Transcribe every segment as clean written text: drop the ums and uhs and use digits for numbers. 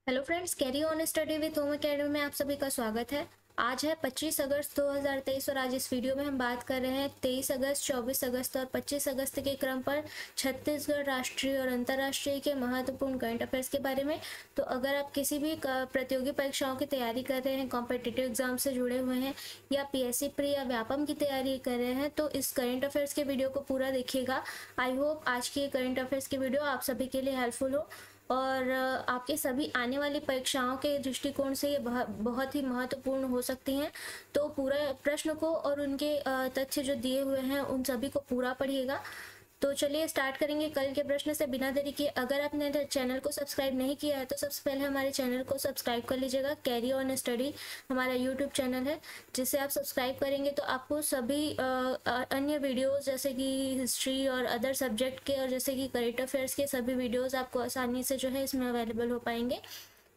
Hello friends, carry on study with home academy में आप सभी का स्वागत है। आज है 25 अगस्त 2023 और आज इस वीडियो में हम बात कर रहे हैं 23 अगस्त, 24 अगस्त और 25 अगस्त के क्रम पर छत्तीसगढ़ राष्ट्रीय और अंतर्राष्ट्रीय के महत्वपूर्ण करंट अफेयर्स के बारे में। तो अगर आप किसी भी प्रतियोगी परीक्षाओं की तैयारी कर रहे हैं, कॉम्पिटिटिव एग्जाम से जुड़े हुए हैं या पीएससी प्री या व्यापम की तैयारी कर रहे हैं तो इस करंट अफेयर्स के वीडियो को पूरा देखिएगा। आई होप आज की करंट अफेयर्स की वीडियो आप सभी के लिए हेल्पफुल हो और आपके सभी आने वाली परीक्षाओं के दृष्टिकोण से ये बहुत ही महत्वपूर्ण हो सकती हैं। तो पूरा प्रश्न को और उनके तथ्य जो दिए हुए हैं उन सभी को पूरा पढ़िएगा। तो चलिए स्टार्ट करेंगे कल के प्रश्न से बिना देरी किए। अगर आपने चैनल को सब्सक्राइब नहीं किया है तो सबसे पहले हमारे चैनल को सब्सक्राइब कर लीजिएगा। कैरी ऑन स्टडी हमारा यूट्यूब चैनल है, जिसे आप सब्सक्राइब करेंगे तो आपको सभी अन्य वीडियोस जैसे कि हिस्ट्री और अदर सब्जेक्ट के और जैसे कि करंट अफेयर्स के सभी वीडियोस आपको आसानी से जो है इसमें अवेलेबल हो पाएंगे।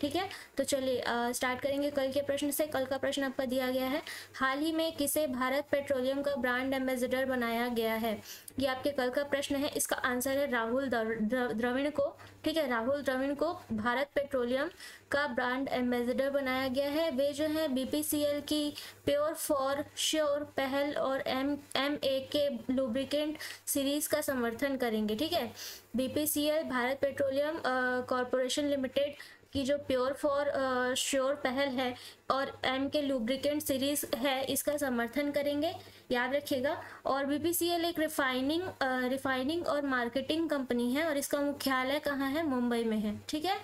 ठीक है, तो चलिए स्टार्ट करेंगे कल के प्रश्न से। कल का प्रश्न आपका दिया गया है, हाल ही में किसे भारत पेट्रोलियम का ब्रांड एम्बेसडर बनाया गया है। ये आपके कल का प्रश्न है। इसका आंसर है राहुल द्रविड़ को। ठीक है, राहुल द्रविड़ को भारत पेट्रोलियम का ब्रांड एम्बेसडर बनाया गया है। वे जो है बीपीसीएल की प्योर फॉर श्योर पहल और एमए के लुब्रिकेंट सीरीज का समर्थन करेंगे। ठीक है, BPCL Bharat petroleum corporation limited की जो प्योर फॉर श्योर पहल है और एम के लुब्रिकेंट सीरीज है इसका समर्थन करेंगे, याद रखिएगा। और बीपीसीएल एक रिफाइनिंग और मार्केटिंग कंपनी है और इसका मुख्यालय कहाँ है? मुंबई में है। ठीक है,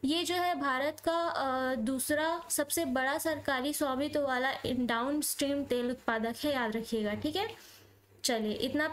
ये जो है भारत का दूसरा सबसे बड़ा सरकारी स्वामित्व वाला डाउन स्ट्रीम तेल उत्पादक है, याद रखिएगा। ठीक है, चलिए इतना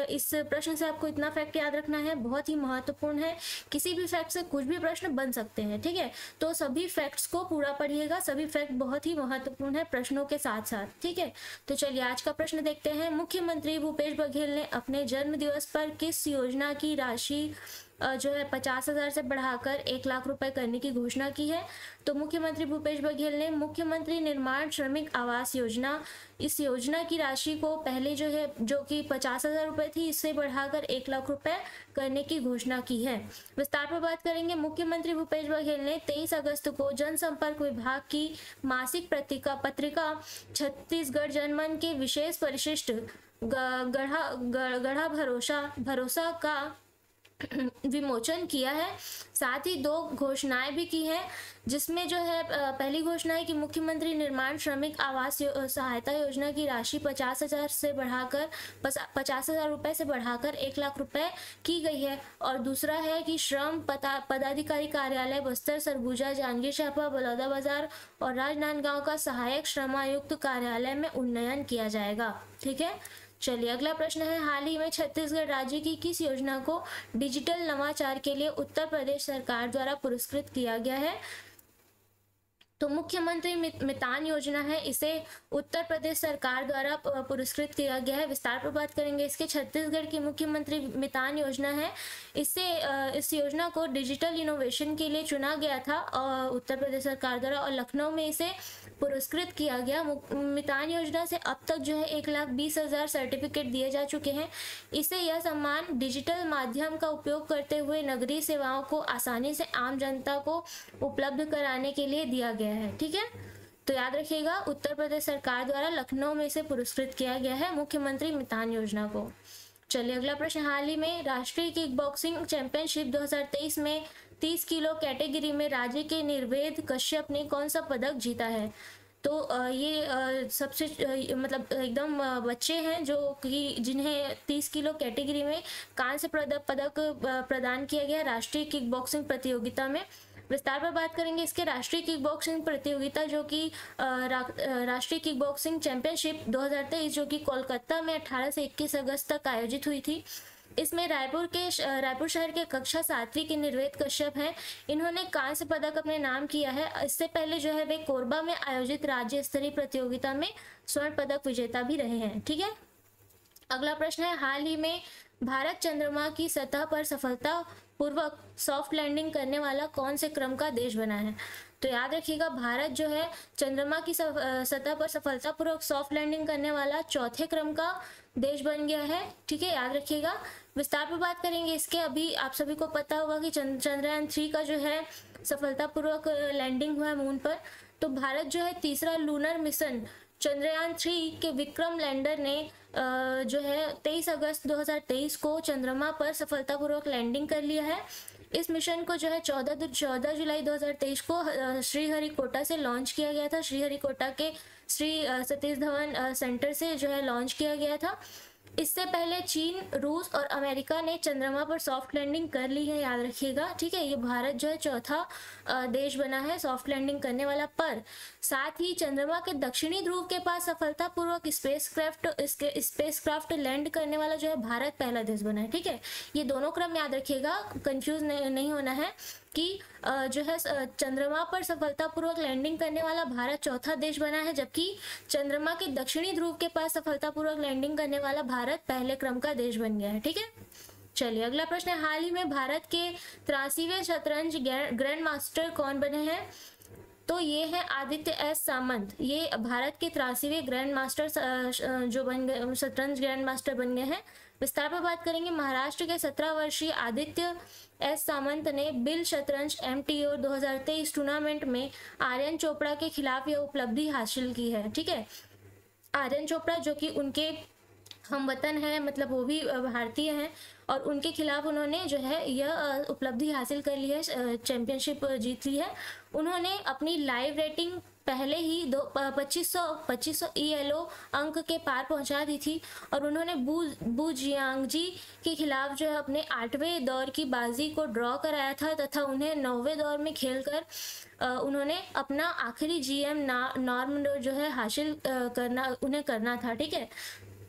इस प्रश्न से आपको इतना फैक्ट याद रखना है, बहुत ही महत्वपूर्ण है। किसी भी फैक्ट से कुछ भी प्रश्न बन सकते हैं। ठीक है, तो सभी फैक्ट्स को पूरा पढ़िएगा, सभी फैक्ट बहुत ही महत्वपूर्ण है प्रश्नों के साथ साथ। ठीक है, तो चलिए आज का प्रश्न देखते हैं। मुख्यमंत्री भूपेश बघेल ने अपने जन्म दिवस पर किस योजना की राशि जो है 50,000 से बढ़ाकर 1 लाख रुपए करने की घोषणा की है। तो मुख्यमंत्री भूपेश बघेल ने मुख्यमंत्री निर्माण श्रमिक आवास योजना, इस योजना की राशि को पहले जो है जो कि 50,000 रुपए थी, इससे बढ़ाकर 1 लाख रुपए करने की घोषणा की है। विस्तार पर बात करेंगे। मुख्यमंत्री भूपेश बघेल ने 23 अगस्त को जनसंपर्क विभाग की मासिक पत्रिका छत्तीसगढ़ जनमन के विशेष परिशिष्ट गढ़ा भरोसा का विमोचन किया है। साथ ही 2 घोषणाएं भी की हैं, जिसमें जो है पहली घोषणा है कि मुख्यमंत्री निर्माण श्रमिक आवास सहायता योजना की राशि 50,000 से बढ़ाकर 50,000 रुपए से बढ़ाकर 1 लाख रुपए की गई है। और दूसरा है कि श्रम पदाधिकारी कार्यालय बस्तर, सरगुजा, जांजगीर चांपा, बलौदाबाजार और राजनांदगांव का सहायक श्रमायुक्त कार्यालय में उन्नयन किया जाएगा। ठीक है, चलिए अगला प्रश्न है, हाल ही में छत्तीसगढ़ राज्य की किस योजना को डिजिटल नवाचार के लिए उत्तर प्रदेश सरकार द्वारा पुरस्कृत किया गया है। तो मुख्यमंत्री मितान योजना है, इसे उत्तर प्रदेश सरकार द्वारा पुरस्कृत किया गया है। विस्तार पर बात करेंगे इसके। छत्तीसगढ़ की मुख्यमंत्री मितान योजना है, इस योजना को डिजिटल इनोवेशन के लिए चुना गया था उत्तर प्रदेश सरकार द्वारा और लखनऊ में इसे पुरस्कृत किया गया। मितान योजना से अब तक जो है 1,20,000 सर्टिफिकेट दिए जा चुके हैं। इसे यह सम्मान डिजिटल माध्यम का उपयोग करते हुए नगरीय सेवाओं को आसानी से आम जनता को उपलब्ध कराने के लिए दिया गया है। ठीक है, तो याद रखिएगा उत्तर प्रदेश सरकार द्वारा लखनऊ में इसे पुरस्कृत किया गया है मुख्यमंत्री मितान योजना को। चलिए अगला प्रश्न, हाल ही में राष्ट्रीय किक बॉक्सिंग चैंपियनशिप 2023 में 30 किलो कैटेगरी में राज्य के निर्वेद कश्यप ने कौन सा पदक जीता है। तो ये सबसे मतलब एकदम बच्चे हैं जो कि जिन्हें 30 किलो कैटेगरी में कांस्य पदक प्रदान किया गया राष्ट्रीय किक बॉक्सिंग प्रतियोगिता में। विस्तार पर बात करेंगे इसके। राष्ट्रीय किक बॉक्सिंग प्रतियोगिता जो कि राष्ट्रीय किक बॉक्सिंग चैंपियनशिप 2023 जो कि कोलकाता में 18 से 21 अगस्त तक आयोजित हुई थी। इसमें रायपुर शहर के कक्षा 7वीं के निर्वेद कश्यप हैं। इन्होंने कांस्य पदक अपने नाम किया है। इससे पहले जो है वे कोरबा में आयोजित राज्य स्तरीय प्रतियोगिता में स्वर्ण पदक विजेता भी रहे हैं। ठीक है, अगला प्रश्न है, हाल ही में भारत चंद्रमा की सतह पर सफलतापूर्वक सॉफ्ट लैंडिंग करने वाला कौन से क्रम का देश बना है। तो याद रखिएगा भारत जो है चंद्रमा की सतह पर सफलतापूर्वक सॉफ्ट लैंडिंग करने वाला 4थे क्रम का देश बन गया है। ठीक है, याद रखिएगा विस्तार पर बात करेंगे इसके। अभी आप सभी को पता होगा कि चंद्रयान 3 का जो है सफलतापूर्वक लैंडिंग हुआ है मून पर। तो भारत जो है तीसरा लूनर मिशन चंद्रयान 3 के विक्रम लैंडर ने जो है 23 अगस्त 2023 को चंद्रमा पर सफलतापूर्वक लैंडिंग कर लिया है। इस मिशन को जो है 14 जुलाई 2023 को श्रीहरिकोटा से लॉन्च किया गया था। श्रीहरिकोटा के श्री सतीश धवन सेंटर से जो है लॉन्च किया गया था। इससे पहले चीन, रूस और अमेरिका ने चंद्रमा पर सॉफ्ट लैंडिंग कर ली है, याद रखिएगा, ठीक है। ये भारत जो है चौथा देश बना है सॉफ्ट लैंडिंग करने वाला। पर साथ ही चंद्रमा के दक्षिणी ध्रुव के पास सफलतापूर्वक स्पेसक्राफ्ट लैंड करने वाला जो है भारत पहला देश बना है, ठीक है। ये दोनों क्रम याद रखिएगा, कंफ्यूज नहीं होना है कि जो है चंद्रमा पर सफलतापूर्वक लैंडिंग करने वाला भारत चौथा देश बना है, जबकि चंद्रमा के दक्षिणी ध्रुव के पास सफलतापूर्वक लैंडिंग करने वाला भारत पहले क्रम का देश बन गया है, ठीक है। चलिए अगला प्रश्न है, हाल ही में भारत के 83वें शतरंज ग्रैंड मास्टर कौन बने हैं? तो ये है आदित्य एस सामंत। ये भारत के 83वें ग्रैंड मास्टर जो बन गए, शतरंज ग्रैंड मास्टर बन गए हैं। विस्तार पर बात करेंगे, महाराष्ट्र के 17 वर्षीय आदित्य एस सामंत ने बिल शतरंज MTO 2023 टूर्नामेंट में आर्यन चोपड़ा के खिलाफ यह उपलब्धि हासिल की है, ठीक है। आर्यन चोपड़ा जो कि उनके हम वतन है, मतलब वो भी भारतीय हैं, और उनके खिलाफ उन्होंने जो है यह उपलब्धि हासिल कर ली है, चैंपियनशिप जीत ली है। उन्होंने अपनी लाइव रेटिंग पहले ही 2500 ELO अंक के पार पहुंचा दी थी, और उन्होंने बू जियांगजी के खिलाफ जो है अपने 8वें दौर की बाजी को ड्रॉ कराया था, तथा उन्हें 9वें दौर में खेलकर उन्होंने अपना आखिरी GM नॉर्म जो है हासिल करना था, ठीक है।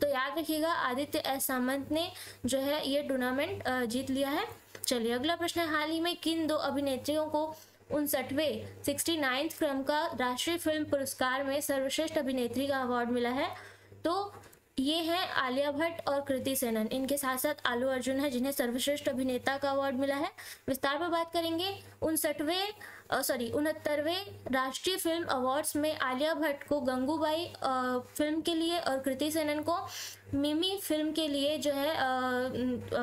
तो याद रखिएगा आदित्य एस सामंत ने जो है ये टूर्नामेंट जीत लिया है। चलिए अगला प्रश्न है, हाल ही में किन दो अभिनेत्रियों को 59वें 69th क्रम का राष्ट्रीय फिल्म पुरस्कार में सर्वश्रेष्ठ अभिनेत्री का अवार्ड मिला है? तो ये है आलिया भट्ट और कृति सेनन। इनके साथ साथ आलू अर्जुन है जिन्हें सर्वश्रेष्ठ अभिनेता का अवार्ड मिला है। विस्तार पर बात करेंगे, 69वें राष्ट्रीय फिल्म अवार्ड्स में आलिया भट्ट को गंगूबाई फिल्म के लिए और कृति सेनन को मिमी फिल्म के लिए जो है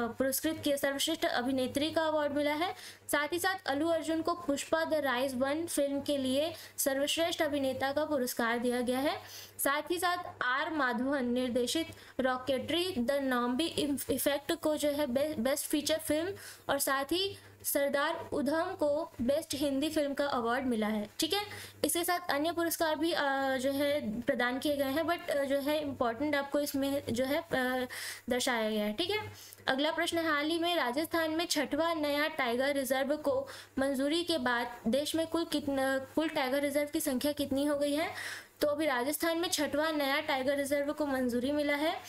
पुरस्कृत किया, सर्वश्रेष्ठ अभिनेत्री का अवार्ड मिला है। साथ ही साथ अल्लू अर्जुन को पुष्पा द राइज 1 फिल्म के लिए सर्वश्रेष्ठ अभिनेता का पुरस्कार दिया गया है। साथ ही साथ R माधवन निर्देशित रॉकेटरी द नॉम्बी इफेक्ट को जो है बेस्ट फीचर फिल्म, और साथ ही सरदार उधम को बेस्ट हिंदी फिल्म का अवार्ड मिला है, ठीक है। इसके साथ अन्य पुरस्कार भी जो है प्रदान किए गए हैं, बट जो है इम्पोर्टेंट आपको इसमें जो है दर्शाया गया है, ठीक है। अगला प्रश्न है, हाल ही में राजस्थान में 6वां नया टाइगर रिजर्व को मंजूरी के बाद देश में कुल टाइगर रिजर्व की संख्या कितनी हो गई है? तो अभी राजस्थान में 6वां नया टाइगर रिजर्व को मंजूरी मिला है,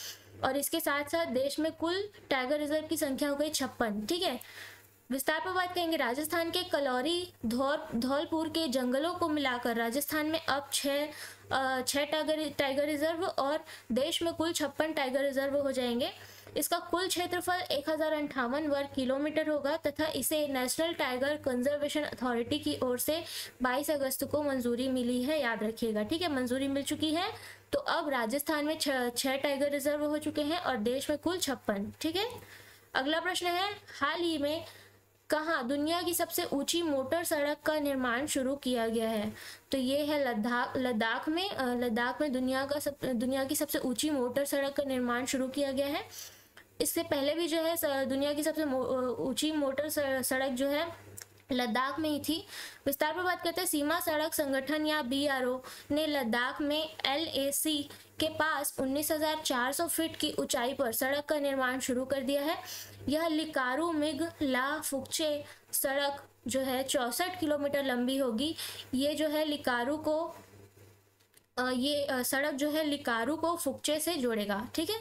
और इसके साथ साथ देश में कुल टाइगर रिजर्व की संख्या हो गई 56, ठीक है। विस्तार पर बात करेंगे, राजस्थान के कलौरी धौलपुर के जंगलों को मिलाकर राजस्थान में अब 6 टाइगर रिजर्व और देश में कुल 56 टाइगर रिजर्व हो जाएंगे। इसका कुल क्षेत्रफल 1058 वर्ग किलोमीटर होगा, तथा इसे नेशनल टाइगर कंजर्वेशन अथॉरिटी की ओर से 22 अगस्त को मंजूरी मिली है, याद रखिएगा, ठीक है। मंजूरी मिल चुकी है, तो अब राजस्थान में 6 टाइगर रिजर्व हो चुके हैं और देश में कुल 56, ठीक है। अगला प्रश्न है, हाल ही में कहाँ दुनिया की सबसे ऊंची मोटर सड़क का निर्माण शुरू किया गया है? तो ये है लद्दाख में दुनिया की सबसे ऊंची मोटर सड़क का निर्माण शुरू किया गया है। इससे पहले भी जो है दुनिया की सबसे ऊंची मोटर सड़क जो है लद्दाख में ही थी। विस्तार पर बात करते हैं, सीमा सड़क संगठन या BRO ने लद्दाख में LAC के पास 19,400 फीट की ऊंचाई पर सड़क का निर्माण शुरू कर दिया है। यह लिकारु मिग ला फुकचे सड़क जो है 64 किलोमीटर लंबी होगी। ये जो है लिकारु को सड़क जो है लिकारु को फुकचे से जोड़ेगा, ठीक है।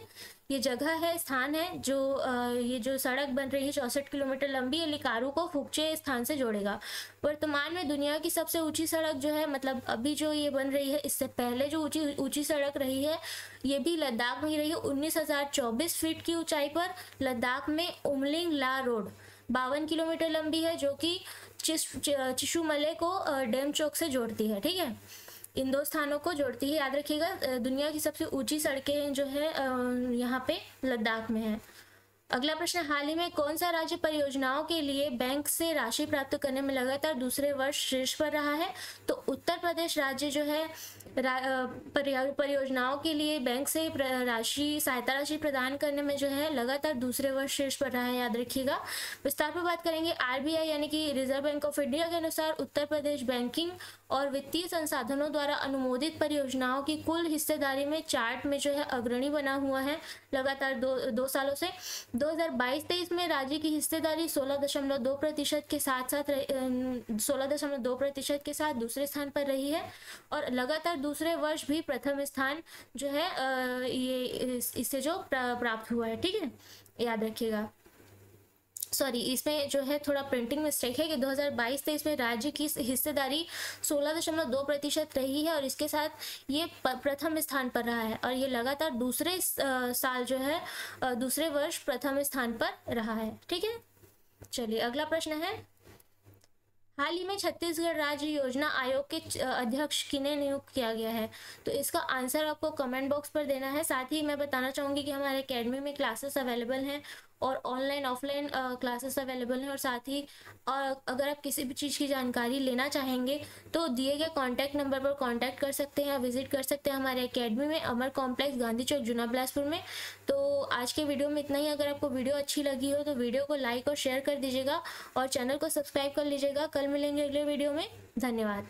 ये जगह है, स्थान है जो ये जो सड़क बन रही है 64 किलोमीटर लंबी, ये लिकारु को फुकचे स्थान से जोड़ेगा। वर्तमान में दुनिया की सबसे ऊंची सड़क जो है, मतलब अभी जो ये बन रही है, इससे पहले जो ऊंची सड़क रही है ये भी लद्दाख में ही रही है। 19,024 फीट की ऊंचाई पर लद्दाख में उमलिंग ला रोड 52 किलोमीटर लंबी है, जो कि चिशुमले को डेम चौक से जोड़ती है, ठीक है। इन दो स्थानों को जोड़ती है, याद रखिएगा। दुनिया की सबसे ऊंची सड़कें जो है यहाँ पे लद्दाख में है। अगला प्रश्न, हाल ही में कौन सा राज्य परियोजनाओं के लिए बैंक से राशि प्राप्त करने में लगातार दूसरे वर्ष शीर्ष पर रहा है? तो उत्तर प्रदेश राज्य जो है परियोजनाओं के लिए बैंक से सहायता राशि प्रदान करने में जो है लगातार दूसरे वर्ष शीर्ष पर रहा है, याद रखिएगा। विस्तार पर बात करेंगे। आरबीआई यानी कि रिजर्व बैंक ऑफ इंडिया के अनुसार उत्तर प्रदेश बैंकिंग और वित्तीय संसाधनों द्वारा अनुमोदित परियोजनाओं की कुल हिस्सेदारी में चार्ट में जो है अग्रणी बना हुआ है लगातार दो सालों से। 2022-23 में राज्य की हिस्सेदारी 16.2% के साथ 16.2% के साथ दूसरे स्थान पर रही है और लगातार दूसरे वर्ष भी प्रथम स्थान जो है ये इससे जो प्राप्त हुआ है, ठीक है, याद रखिएगा। सॉरी, इसमें जो है थोड़ा प्रिंटिंग मिस्टेक है कि 2022-23 में राज्य की हिस्सेदारी 16.2% रही है और इसके साथ ये प्रथम स्थान पर रहा है और ये लगातार दूसरे साल जो है दूसरे वर्ष प्रथम स्थान पर रहा है, ठीक है। चलिए अगला प्रश्न है, हाल ही में छत्तीसगढ़ राज्य योजना आयोग के अध्यक्ष किन्हें नियुक्त किया गया है? तो इसका आंसर आपको कमेंट बॉक्स पर देना है। साथ ही मैं बताना चाहूँगी कि हमारे एकेडमी में क्लासेस अवेलेबल हैं और ऑनलाइन ऑफलाइन क्लासेस अवेलेबल हैं और साथ ही अगर आप किसी भी चीज़ की जानकारी लेना चाहेंगे तो दिए गए कॉन्टैक्ट नंबर पर कॉन्टैक्ट कर सकते हैं या विजिट कर सकते हैं हमारे एकेडमी में, अमर कॉम्प्लेक्स, गांधी चौक, जुना बिलासपुर में। तो आज के वीडियो में इतना ही। अगर आपको वीडियो अच्छी लगी हो तो वीडियो को लाइक और शेयर कर दीजिएगा और चैनल को सब्सक्राइब कर लीजिएगा। कल मिलेंगे अगले वीडियो में। धन्यवाद।